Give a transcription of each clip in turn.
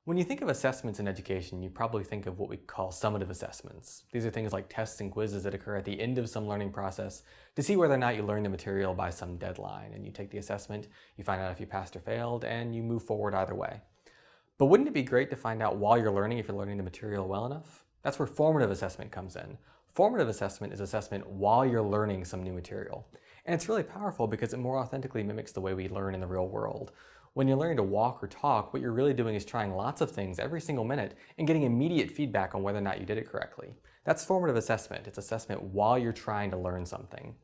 When you think of assessments in education, you probably think of what we call summative assessments. These are things like tests and quizzes that occur at the end of some learning process to see whether or not you learned the material by some deadline. And you take the assessment, you find out if you passed or failed, and you move forward either way. But wouldn't it be great to find out while you're learning if you're learning the material well enough? That's where formative assessment comes in. Formative assessment is assessment while you're learning some new material. And it's really powerful because it more authentically mimics the way we learn in the real world. When you're learning to walk or talk, what you're really doing is trying lots of things every single minute and getting immediate feedback on whether or not you did it correctly. That's formative assessment. It's assessment while you're trying to learn something.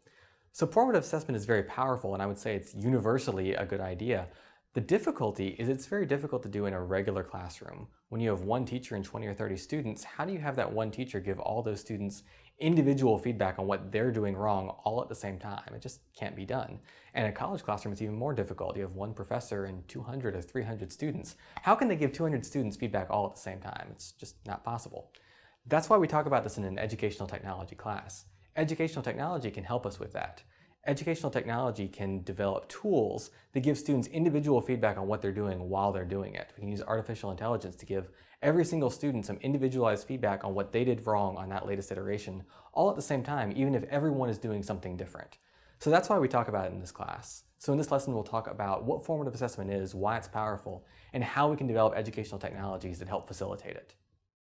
So formative assessment is very powerful, and I would say it's universally a good idea. The difficulty is it's very difficult to do in a regular classroom. When you have one teacher and 20 or 30 students, how do you have that one teacher give all those students individual feedback on what they're doing wrong all at the same time? It just can't be done. And in a college classroom, it's even more difficult. You have one professor and 200 or 300 students. How can they give 200 students feedback all at the same time? It's just not possible. That's why we talk about this in an educational technology class. Educational technology can help us with that. Educational technology can develop tools that give students individual feedback on what they're doing while they're doing it. We can use artificial intelligence to give every single student some individualized feedback on what they did wrong on that latest iteration, all at the same time, even if everyone is doing something different. So that's why we talk about it in this class. So in this lesson, we'll talk about what formative assessment is, why it's powerful, and how we can develop educational technologies that help facilitate it.